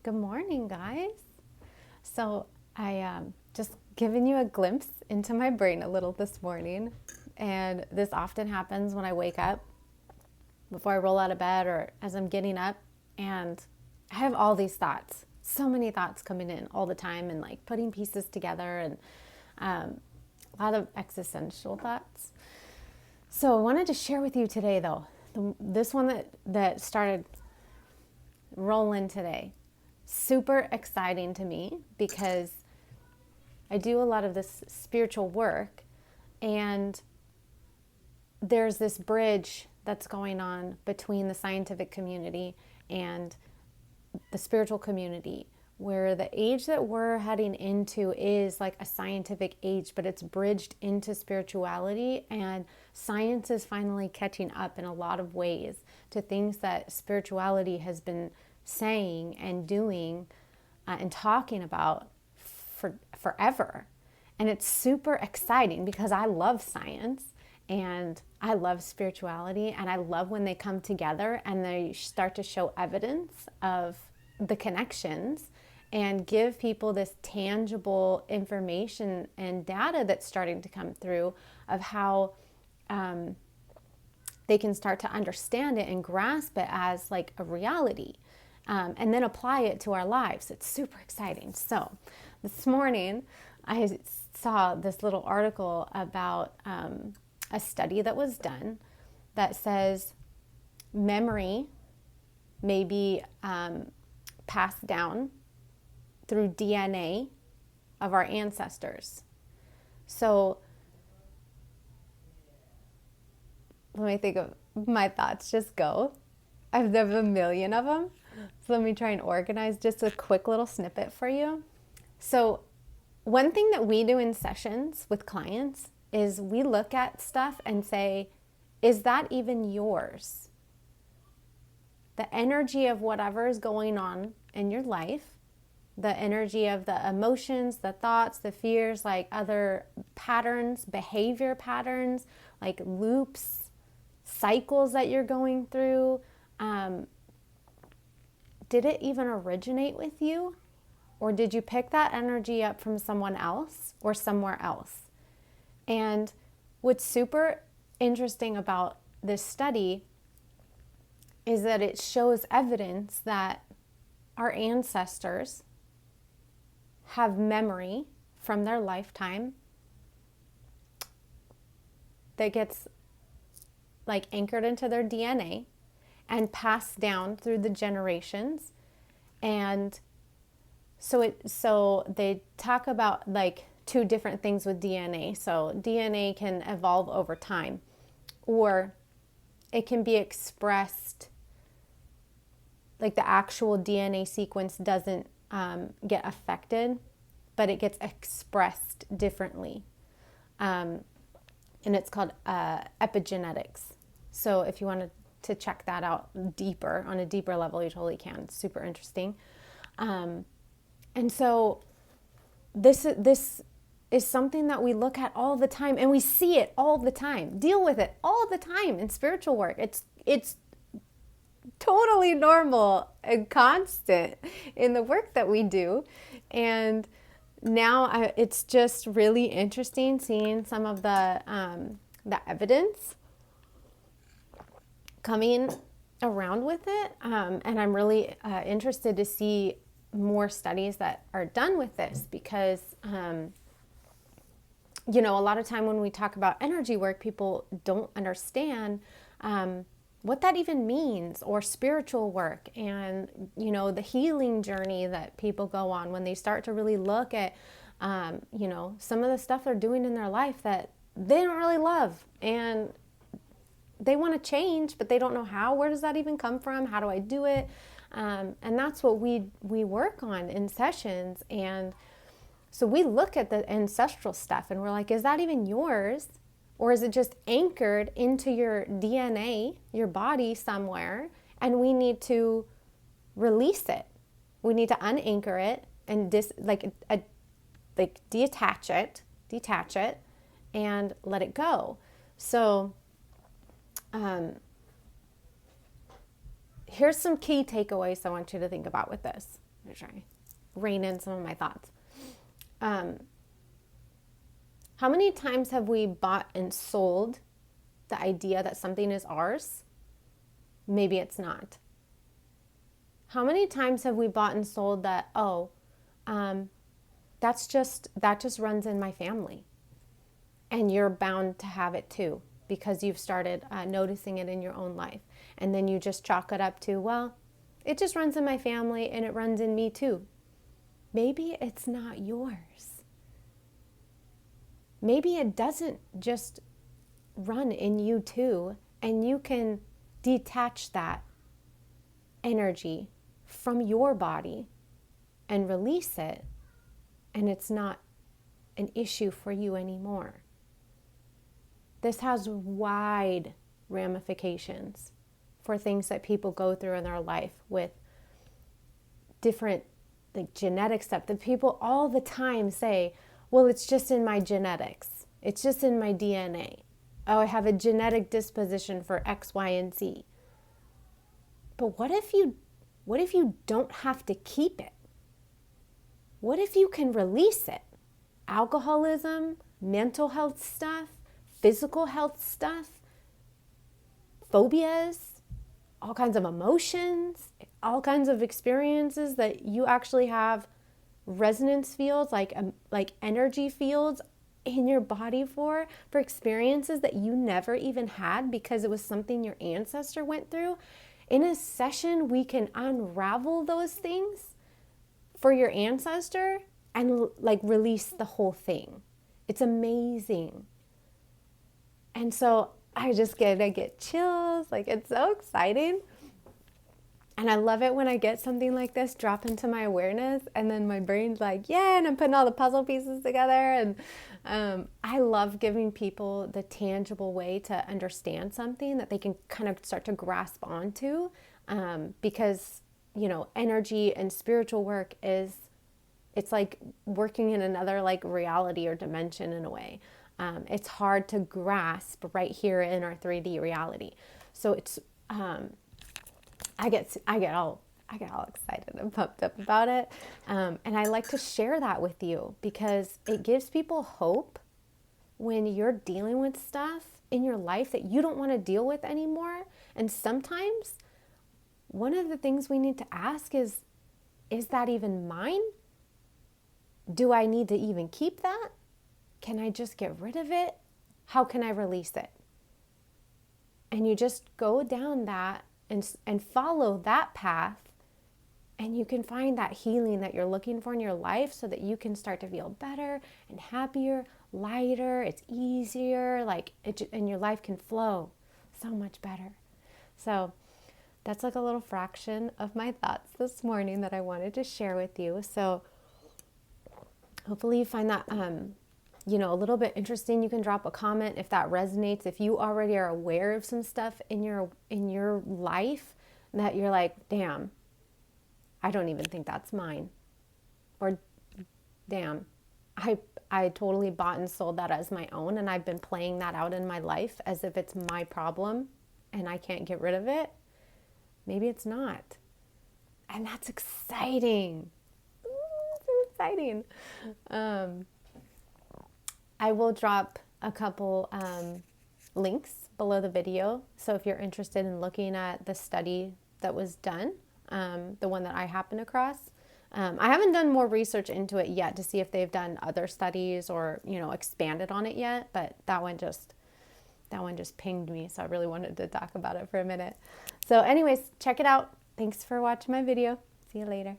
Good morning, guys. So I just giving you a glimpse into my brain a little this morning, and this often happens when I wake up before I roll out of bed or as I'm getting up, and I have all these thoughts, so many thoughts coming in all the time, and like putting pieces together, and a lot of existential thoughts. So I wanted to share with you today, though, this one that started rolling today. Super exciting to me because I do a lot of this spiritual work, and there's this bridge that's going on between the scientific community and the spiritual community, where the age that we're heading into is like a scientific age, but it's bridged into spirituality, and science is finally catching up in a lot of ways to things that spirituality has been saying and doing and talking about for forever. And it's super exciting because I love science and I love spirituality, and I love when they come together and they start to show evidence of the connections and give people this tangible information and data that's starting to come through of how they can start to understand it and grasp it as like a reality, and then apply it to our lives. It's super exciting. So this morning I saw this little article about a study that was done that says memory may be passed down through DNA of our ancestors. So let me think of my thoughts. Just go. I've have a million of them. So let me try and organize just a quick little snippet for you. So one thing that we do in sessions with clients is we look at stuff and say, is that even yours? The energy of whatever is going on in your life, the energy of the emotions, the thoughts, the fears, like other patterns, behavior patterns, like loops, cycles that you're going through, did it even originate with you? Or did you pick that energy up from someone else or somewhere else? And what's super interesting about this study is that it shows evidence that our ancestors have memory from their lifetime that gets like anchored into their DNA and passed down through the generations. And so they talk about like two different things with DNA. So DNA can evolve over time, or it can be expressed, like the actual DNA sequence doesn't get affected, but it gets expressed differently. And it's called epigenetics. So if you wanted to check that out deeper, on a deeper level, you totally can. It's super interesting. And so this is something that we look at all the time, and we see it all the time, deal with it all the time in spiritual work. It's totally normal and constant in the work that we do. And now it's just really interesting seeing some of the evidence coming around with it. And I'm really interested to see more studies that are done with this because, a lot of time when we talk about energy work, people don't understand what that even means, or spiritual work, and the healing journey that people go on when they start to really look at some of the stuff they're doing in their life that they don't really love, and they want to change, but they don't know how. Where does that even come from? How do I do it? And that's what we work on in sessions. And so we look at the ancestral stuff and we're like, is that even yours? Or is it just anchored into your DNA, your body somewhere, and we need to release it? We need to unanchor it and detach it, and let it go. So here's some key takeaways I want you to think about with this. I'm going to try rein in some of my thoughts. How many times have we bought and sold the idea that something is ours? Maybe it's not. How many times have we bought and sold that, that just runs in my family, and you're bound to have it too because you've started noticing it in your own life, and then you just chalk it up to, well, it just runs in my family and it runs in me too. Maybe it's not yours. Maybe it doesn't just run in you too, and you can detach that energy from your body and release it, and it's not an issue for you anymore. This has wide ramifications for things that people go through in their life with different genetic stuff that people all the time say, well, it's just in my genetics. It's just in my DNA. Oh, I have a genetic disposition for X, Y, and Z. But what if you don't have to keep it? What if you can release it? Alcoholism, mental health stuff, physical health stuff, phobias, all kinds of emotions, all kinds of experiences that you actually have resonance fields, like energy fields in your body for experiences that you never even had because it was something your ancestor went through. In a session, we can unravel those things for your ancestor and release the whole thing. It's amazing. And so I get chills, it's so exciting. And I love it when I get something like this drop into my awareness, and then my brain's like, yeah, and I'm putting all the puzzle pieces together. And I love giving people the tangible way to understand something that they can kind of start to grasp onto, because, energy and spiritual work it's like working in another reality or dimension in a way. It's hard to grasp right here in our 3D reality. So it's, I get all excited and pumped up about it. And I like to share that with you because it gives people hope when you're dealing with stuff in your life that you don't want to deal with anymore. And sometimes one of the things we need to ask is that even mine? Do I need to even keep that? Can I just get rid of it? How can I release it? And you just go down that and follow that path, and you can find that healing that you're looking for in your life so that you can start to feel better and happier, lighter, it's easier, and your life can flow so much better. So that's a little fraction of my thoughts this morning that I wanted to share with you. So hopefully you find that a little bit interesting. You can drop a comment if that resonates. If you already are aware of some stuff in your life that you're like, damn, I don't even think that's mine. Or damn, I totally bought and sold that as my own, and I've been playing that out in my life as if it's my problem and I can't get rid of it. Maybe it's not. And that's exciting. Ooh, so exciting. I will drop a couple links below the video. So if you're interested in looking at the study that was done, the one that I happened across, I haven't done more research into it yet to see if they've done other studies or, expanded on it yet. But that one just pinged me. So I really wanted to talk about it for a minute. So anyways, check it out. Thanks for watching my video. See you later.